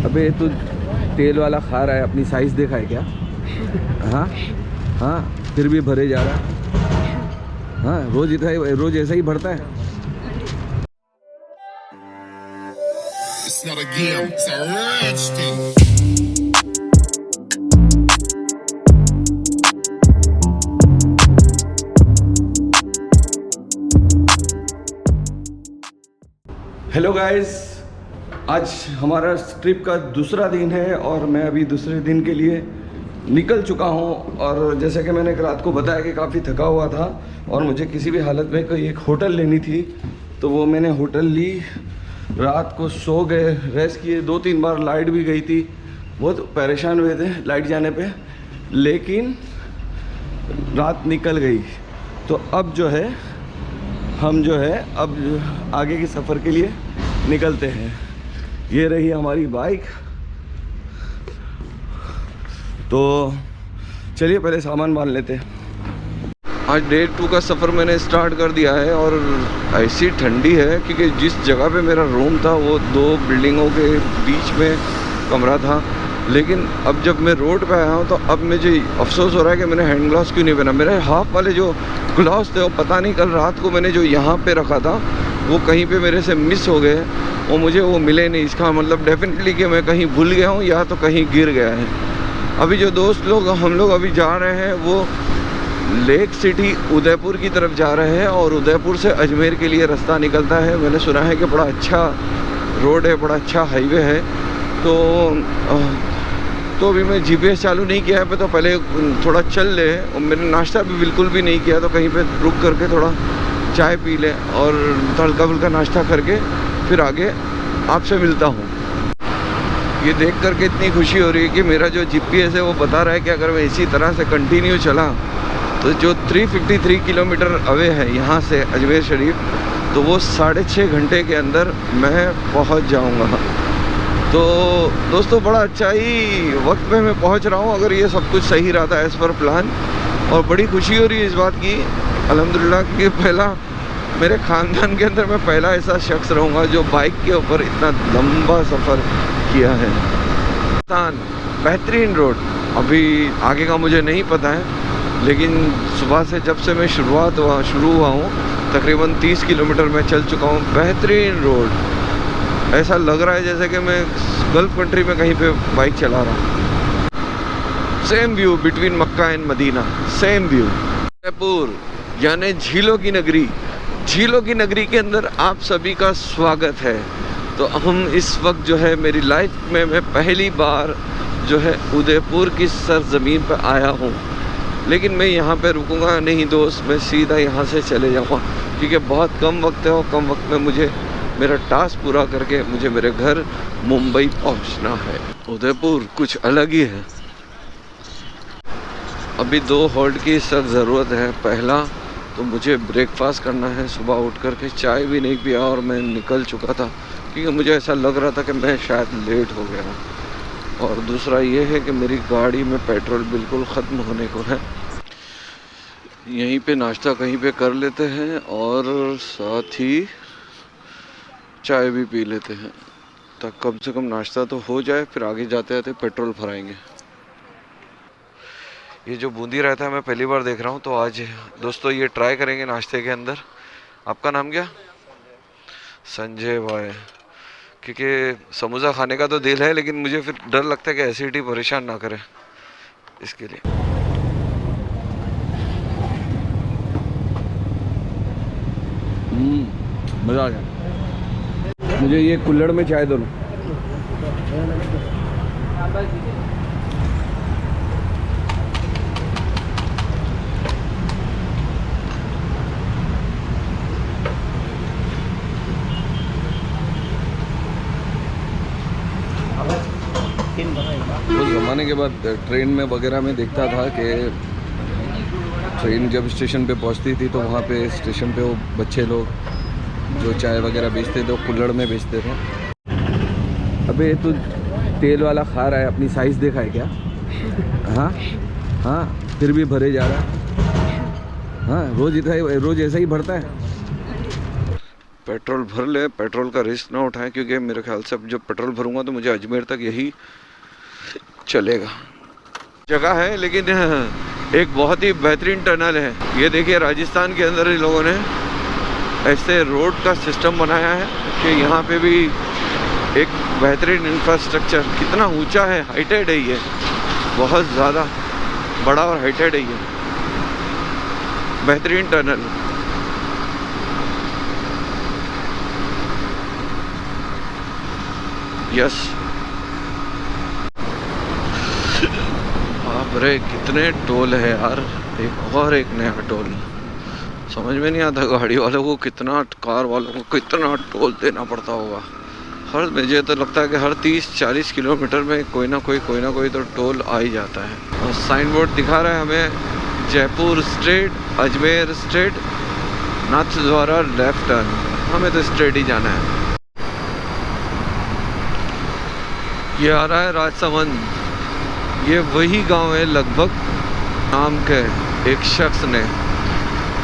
अबे तू तेल वाला खा रहा है, अपनी साइज़ देखा है क्या? हाँ हाँ, फिर भी भरे जा रहा। हाँ, रोज ऐसा ही भरता है। It's not a game, it's a rich thing. Hello guys, आज हमारा ट्रिप का दूसरा दिन है और मैं अभी दूसरे दिन के लिए निकल चुका हूं। और जैसे कि मैंने रात को बताया कि काफ़ी थका हुआ था और मुझे किसी भी हालत में कोई एक होटल लेनी थी, तो वो मैंने होटल ली। रात को सो गए, रेस्ट किए, 2-3 बार लाइट भी गई थी, बहुत परेशान हुए थे लाइट जाने पे, लेकिन रात निकल गई। तो अब जो है हम जो है अब आगे के सफ़र के लिए निकलते हैं। ये रही हमारी बाइक। तो चलिए पहले सामान बांध लेते हैं। आज डे 2 का सफ़र मैंने स्टार्ट कर दिया है और ऐसी ठंडी है क्योंकि जिस जगह पे मेरा रूम था वो 2 बिल्डिंगों के बीच में कमरा था। लेकिन अब जब मैं रोड पे आया हूँ तो अब मुझे अफसोस हो रहा है कि मैंने हैंड ग्लव्स क्यों नहीं पहना। मेरे हाफ वाले जो ग्लव्स थे वो पता नहीं कल रात को मैंने जो यहाँ पे रखा था वो कहीं पे मेरे से मिस हो गए और मुझे वो मिले नहीं। इसका मतलब डेफिनेटली कि मैं कहीं भूल गया हूँ या तो कहीं गिर गया है। अभी जो दोस्त लोग हम लोग अभी जा रहे हैं वो लेक सिटी उदयपुर की तरफ जा रहे हैं और उदयपुर से अजमेर के लिए रास्ता निकलता है। मैंने सुना है कि बड़ा अच्छा रोड है, बड़ा अच्छा हाईवे है। तो अभी मैं जीपीएस चालू नहीं किया है, तो पहले थोड़ा चल ले और मैंने नाश्ता भी बिल्कुल भी नहीं किया, तो कहीं पे रुक करके थोड़ा चाय पी ले और हल्का फुल्का नाश्ता करके फिर आगे आपसे मिलता हूँ। ये देख करके इतनी खुशी हो रही है कि मेरा जो जीपीएस है वो बता रहा है कि अगर मैं इसी तरह से कंटिन्यू चला तो जो 353 किलोमीटर अवे है यहाँ से अजमेर शरीफ, तो वो 6.5 घंटे के अंदर मैं पहुँच जाऊँगा। तो दोस्तों बड़ा अच्छा ही वक्त पे मैं पहुँच रहा हूँ, अगर ये सब कुछ सही रहा था एज़ पर प्लान। और बड़ी खुशी हो रही है इस बात की अल्हम्दुलिल्लाह कि पहला मेरे ख़ानदान के अंदर मैं पहला ऐसा शख्स रहूँगा जो बाइक के ऊपर इतना लंबा सफ़र किया है। बेहतरीन रोड, अभी आगे का मुझे नहीं पता है, लेकिन सुबह से जब से मैं शुरू हुआ हूँ तकरीबन 30 किलोमीटर मैं चल चुका हूँ। बेहतरीन रोड, ऐसा लग रहा है जैसे कि मैं गल्फ़ कंट्री में कहीं पे बाइक चला रहा हूँ। Same view between Mecca and Medina, same view. Udaipur यानी झीलों की नगरी, झीलों की नगरी के अंदर आप सभी का स्वागत है। तो हम इस वक्त जो है मेरी लाइफ में मैं पहली बार जो है उदयपुर की सरजमीन पर आया हूँ, लेकिन मैं यहाँ पे रुकूंगा नहीं दोस्त, मैं सीधा यहाँ से चले जाऊँगा क्योंकि बहुत कम वक्त है और कम वक्त में मुझे मेरा टास्क पूरा करके मुझे मेरे घर मुंबई पहुँचना है। उदयपुर कुछ अलग ही है। अभी 2 हॉल्ट की सख्त ज़रूरत है। पहला तो मुझे ब्रेकफास्ट करना है, सुबह उठ कर के चाय भी नहीं पिया और मैं निकल चुका था क्योंकि मुझे ऐसा लग रहा था कि मैं शायद लेट हो गया हूँ। और दूसरा ये है कि मेरी गाड़ी में पेट्रोल बिल्कुल ख़त्म होने को है। यहीं पे नाश्ता कहीं पे कर लेते हैं और साथ ही चाय भी पी लेते हैं, तब कम से कम नाश्ता तो हो जाए, फिर आगे जाते जाते पेट्रोल भराएंगे। ये जो बूंदी रहता है मैं पहली बार देख रहा हूँ, तो आज दोस्तों ये ट्राई करेंगे नाश्ते के अंदर। आपका नाम क्या? संजय भाई। क्योंकि समोसा खाने का तो दिल है, लेकिन मुझे फिर डर लगता है कि एसिडिटी परेशान ना करे, इसके लिए। मज़ा आ गया। मुझे ये कुल्हड़ में चाय दो। उस ज़माने के बाद ट्रेन में वगैरह में देखता था कि ट्रेन जब स्टेशन पे पहुंचती थी तो वहाँ पे स्टेशन पे वो बच्चे लोग जो चाय वगैरह बेचते थे वो कुल्हड़ में बेचते थे। अबे तू तेल वाला खा रहा है, अपनी साइज़ देखा है क्या? हाँ हाँ, फिर भी भरे जा रहा। हाँ, रोज़ ऐसा ही भरता है। पेट्रोल भर ले, पेट्रोल का रिस्क ना उठाएं, क्योंकि मेरे ख्याल से अब जब पेट्रोल भरूंगा तो मुझे अजमेर तक यही चलेगा। जगह है लेकिन एक बहुत ही बेहतरीन टनल है। ये देखिए राजस्थान के अंदर इन लोगों ने ऐसे रोड का सिस्टम बनाया है कि यहाँ पे भी एक बेहतरीन इंफ्रास्ट्रक्चर। कितना ऊंचा है, हाइटेड है ये, बहुत ज़्यादा बड़ा और हाइटेड है ये बेहतरीन टनल। यस, बाप रे कितने टोल है यार, एक और एक नया टोल। समझ में नहीं आता गाड़ी वालों को कितना, कार वालों को कितना टोल देना पड़ता होगा। मुझे तो लगता है कि हर 30-40 किलोमीटर में कोई ना कोई तो टोल आ ही जाता है। और साइन बोर्ड दिखा रहा है हमें जयपुर स्ट्रेट, अजमेर स्ट्रेट, नाथ द्वारा लेफ्ट टर्न। हमें तो स्ट्रेट ही जाना है। ये आ रहा है राजसमंद। ये वही गांव है लगभग नाम के एक शख्स ने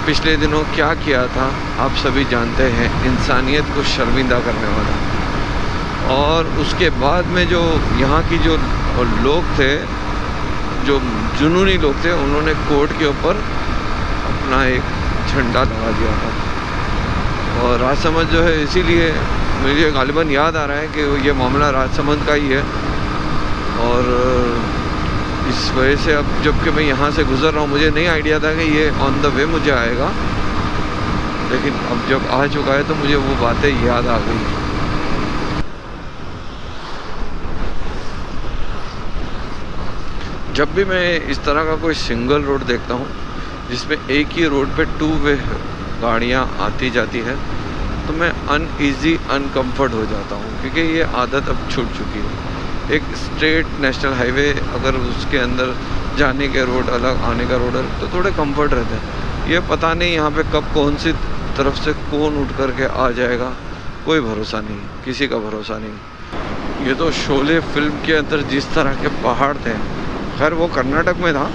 पिछले दिनों क्या किया था आप सभी जानते हैं, इंसानियत को शर्मिंदा करने वाला। और उसके बाद में जो यहाँ की जो लोग थे, जो जुनूनी लोग थे, उन्होंने कोर्ट के ऊपर अपना एक झंडा लगा दिया था। और राजसमंद जो है, इसीलिए मुझे गालिबन याद आ रहा है कि ये मामला राजसमंद का ही है। और इस वजह से अब जबकि मैं यहाँ से गुज़र रहा हूँ, मुझे नहीं आइडिया था कि ये ऑन द वे मुझे आएगा, लेकिन अब जब आ चुका है तो मुझे वो बातें याद आ गई। जब भी मैं इस तरह का कोई सिंगल रोड देखता हूँ जिसमें एक ही रोड पे 2 वे गाड़ियाँ आती जाती है, तो मैं अनईज़ी, अनकम्फर्ट हो जाता हूँ, क्योंकि ये आदत अब छूट चुकी है। एक स्ट्रेट नेशनल हाईवे, अगर उसके अंदर जाने के रोड अलग, आने का रोड अलग, तो थोड़े कंफर्ट रहते हैं। ये पता नहीं यहाँ पे कब कौन सी तरफ से कौन उठ करके आ जाएगा, कोई भरोसा नहीं, किसी का भरोसा नहीं। ये तो शोले फिल्म के अंदर जिस तरह के पहाड़ थे, खैर वो कर्नाटक में था,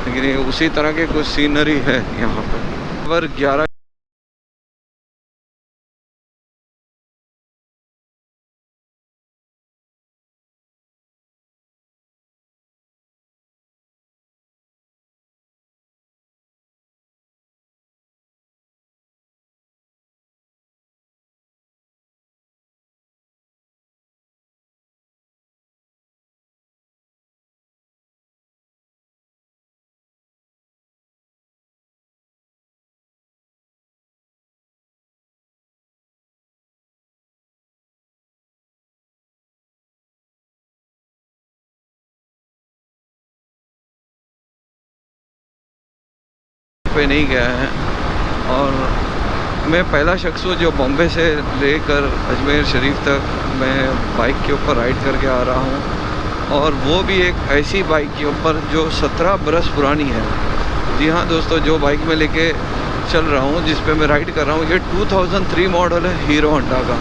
लेकिन ये उसी तरह के कुछ सीनरी है यहाँ पर। 11 पे नहीं गया है। और मैं पहला शख्स हूँ जो बॉम्बे से लेकर अजमेर शरीफ तक मैं बाइक के ऊपर राइड करके आ रहा हूँ, और वो भी एक ऐसी बाइक के ऊपर जो 17 बरस पुरानी है। जी हाँ दोस्तों, जो बाइक में लेके चल रहा हूँ, जिस पे मैं राइड कर रहा हूँ, ये 2003 मॉडल है हीरो होंडा का।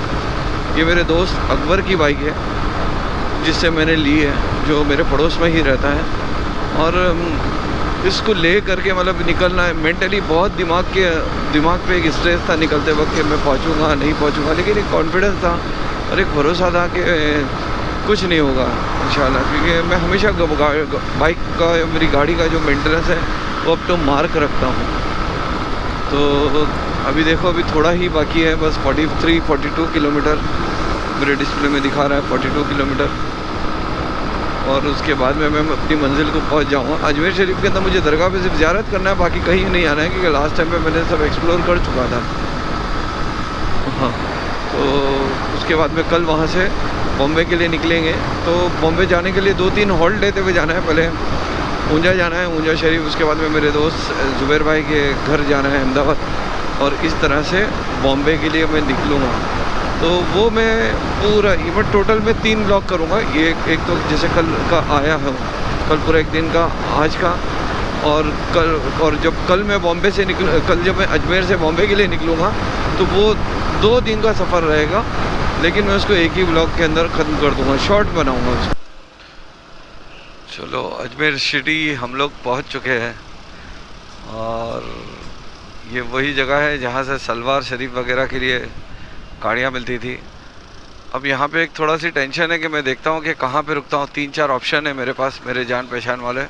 ये मेरे दोस्त अकबर की बाइक है जिससे मैंने ली है, जो मेरे पड़ोस में ही रहता है। और इसको ले करके मतलब निकलना है, मेंटली बहुत दिमाग पे एक स्ट्रेस था निकलते वक्त कि मैं पहुंचूंगा नहीं पहुंचूंगा, लेकिन एक कॉन्फिडेंस था और एक भरोसा था कि कुछ नहीं होगा इंशाल्लाह, क्योंकि मैं हमेशा बाइक का, मेरी गाड़ी का जो मेंटेनेंस है वो अब तो मार्क रखता हूँ। तो अभी देखो, अभी थोड़ा ही बाकी है, बस 42 किलोमीटर मेरे डिस्प्ले में दिखा रहा है, 42 किलोमीटर। और उसके बाद में मैं अपनी मंजिल को पहुंच जाऊंगा। अजमेर शरीफ के अंदर मुझे दरगाह पे सिर्फ ज़ियारत करना है, बाकी कहीं नहीं आना है, क्योंकि लास्ट टाइम पे मैंने सब एक्सप्लोर कर चुका था। हाँ, तो उसके बाद में कल वहाँ से बॉम्बे के लिए निकलेंगे। तो बॉम्बे जाने के लिए 2-3 हॉल्ट लेते हुए जाना है। पहले ऊंझा जाना है, ऊंझा शरीफ, उसके बाद में मेरे दोस्त जुबैर भाई के घर जाना है अहमदाबाद, और इस तरह से बॉम्बे के लिए मैं निकलूँगा। तो वो मैं पूरा इवन टोटल में 3 ब्लॉक करूँगा। ये एक तो जैसे कल का आया है, कल पूरा एक दिन का, आज का, और जब कल मैं बॉम्बे से कल जब मैं अजमेर से बॉम्बे के लिए निकलूँगा तो वो 2 दिन का सफ़र रहेगा, लेकिन मैं उसको एक ही ब्लॉक के अंदर ख़त्म कर दूँगा, शॉर्ट बनाऊँगा उसको। चलो, अजमेर सिटी हम लोग पहुँच चुके हैं, और ये वही जगह है जहाँ से सलवार शरीफ वगैरह के लिए गाड़ियाँ मिलती थी। अब यहाँ पे एक थोड़ा सी टेंशन है कि मैं देखता हूँ कि कहाँ पे रुकता हूँ। 3-4 ऑप्शन है मेरे पास, मेरे जान पहचान वाले,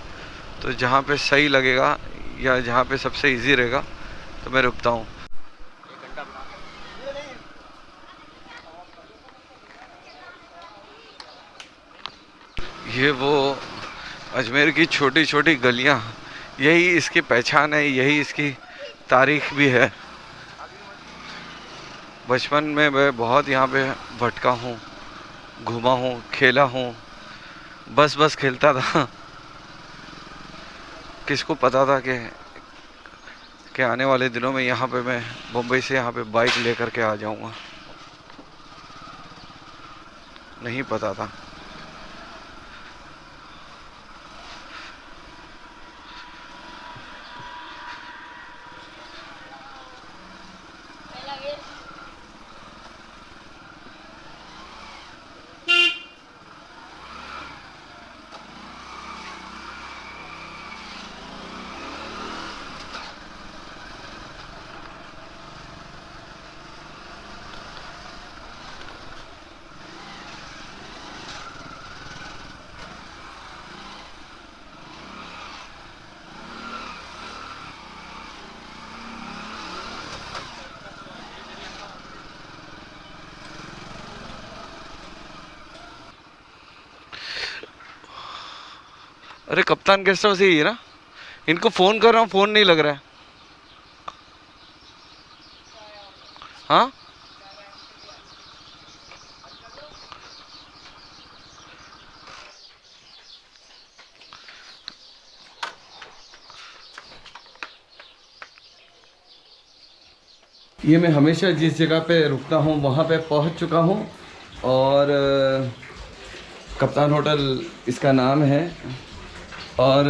तो जहाँ पे सही लगेगा या जहाँ पे सबसे इजी रहेगा तो मैं रुकता हूँ। ये वो अजमेर की छोटी छोटी गलियाँ, यही इसकी पहचान है, यही इसकी तारीख भी है। बचपन में मैं बहुत यहाँ पे भटका हूँ, घूमा हूँ, खेला हूँ, बस खेलता था। किसको पता था कि आने वाले दिनों में यहाँ पे मैं मुंबई से यहाँ पे बाइक लेकर के आ जाऊँगा, नहीं पता था। अरे कप्तान गेस्ट हाउस यही है ना? इनको फ़ोन कर रहा हूँ, फ़ोन नहीं लग रहा है। हाँ, ये मैं हमेशा जिस जगह पे रुकता हूँ वहाँ पे पहुँच चुका हूँ। और कप्तान होटल इसका नाम है। और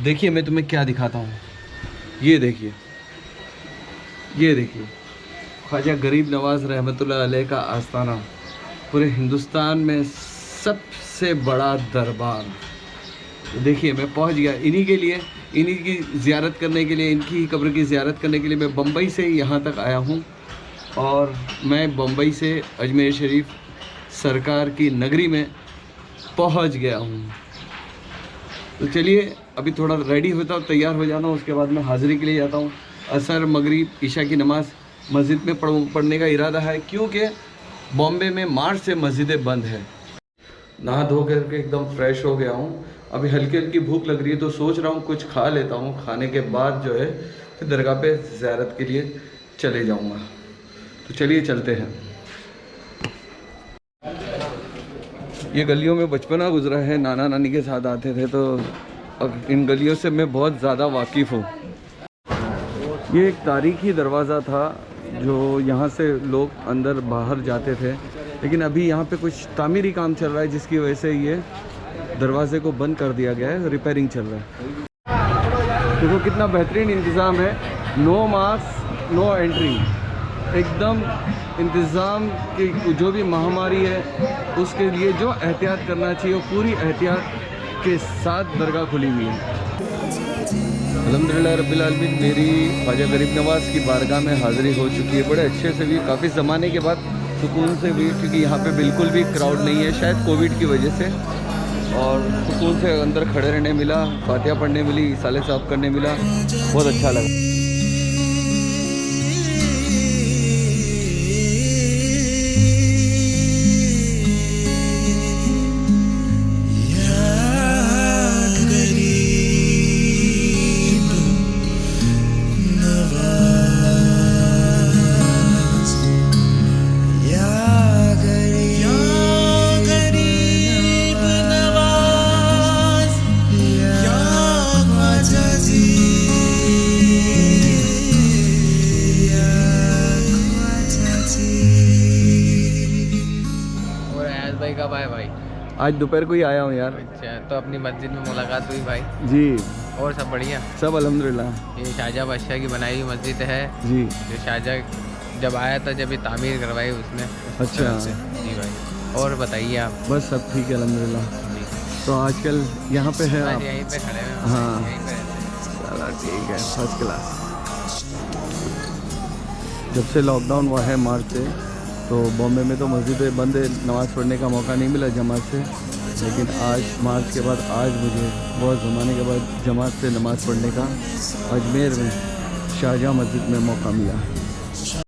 देखिए मैं तुम्हें क्या दिखाता हूँ। ये देखिए, ये देखिए, ख्वाजा गरीब नवाज़ रहमतुल्लाह अलैह का आस्थाना, पूरे हिंदुस्तान में सबसे बड़ा दरबार। तो देखिए मैं पहुंच गया। इन्हीं के लिए, इन्हीं की ज़ियारत करने के लिए, इनकी कब्र की ज़ियारत करने के लिए मैं बम्बई से यहाँ तक आया हूँ। और मैं बम्बई से अजमेर शरीफ सरकार की नगरी में पहुँच गया हूँ। तो चलिए अभी थोड़ा रेडी होता हूँ, तैयार हो जाता हूँ, उसके बाद मैं हाज़िरी के लिए जाता हूँ। असर, मगरिब, ईशा की नमाज़ मस्जिद में पढ़ने का इरादा है, क्योंकि बॉम्बे में मार्च से मस्जिदें बंद है। नहा धो करके एकदम फ्रेश हो गया हूँ। अभी हल्की हल्की भूख लग रही है, तो सोच रहा हूँ कुछ खा लेता हूँ। खाने के बाद जो है फिर दरगाह पे ज़ियारत के लिए चले जाऊँगा। तो चलिए चलते हैं। ये गलियों में बचपना गुजरा है, नाना नानी के साथ आते थे, तो अब इन गलियों से मैं बहुत ज़्यादा वाकिफ़ हूँ। ये एक तारीखी दरवाज़ा था जो यहाँ से लोग अंदर बाहर जाते थे, लेकिन अभी यहाँ पे कुछ तामीरी काम चल रहा है, जिसकी वजह से ये दरवाजे को बंद कर दिया गया है, रिपेयरिंग चल रहा है। देखो कितना बेहतरीन इंतज़ाम है, नो मास्क नो एंट्री, एकदम इंतज़ाम की जो भी महामारी है उसके लिए जो एहतियात करना चाहिए वो पूरी एहतियात के साथ दरगाह खुली हुई है। अल्हम्दुलिल्लाह रब्बिल आलमीन, मेरी ख्वाजा गरीब नवाज़ की बारगाह में हाज़िरी हो चुकी है। बड़े अच्छे से भी, काफ़ी ज़माने के बाद सुकून से भी, क्योंकि यहाँ पे बिल्कुल भी क्राउड नहीं है, शायद कोविड की वजह से। और सुकून से अंदर खड़े रहने मिला, फातिहा पढ़ने मिली, साले साहब करने मिला, बहुत अच्छा लगा। आज दोपहर को ही आया हूँ यार। अच्छा, तो अपनी मस्जिद में मुलाकात हुई भाई जी। और सब बढ़िया? सब अल्हम्दुलिल्लाह। ये शाहजहाँ बादशाह की बनाई हुई मस्जिद है जी, जो शाहजहाँ जब आया था, जब ये तामीर करवाई उसने। अच्छा जी भाई, और बताइए आप? बस सब ठीक है अल्हम्दुलिल्लाह। जी, तो आजकल यहाँ पे है आप? यहीं पे खड़े हैं। हाँ, यहीं पे चलो ठीक है, फर्स्ट क्लास। जब से लॉकडाउन हुआ है मार्च से, तो बॉम्बे में तो मस्जिदें बंद है, नमाज़ पढ़ने का मौका नहीं मिला जमात से, लेकिन आज मार्च के बाद आज मुझे बहुत ज़माने के बाद जमात से नमाज़ पढ़ने का अजमेर में शाहजहाँ मस्जिद में मौका मिला।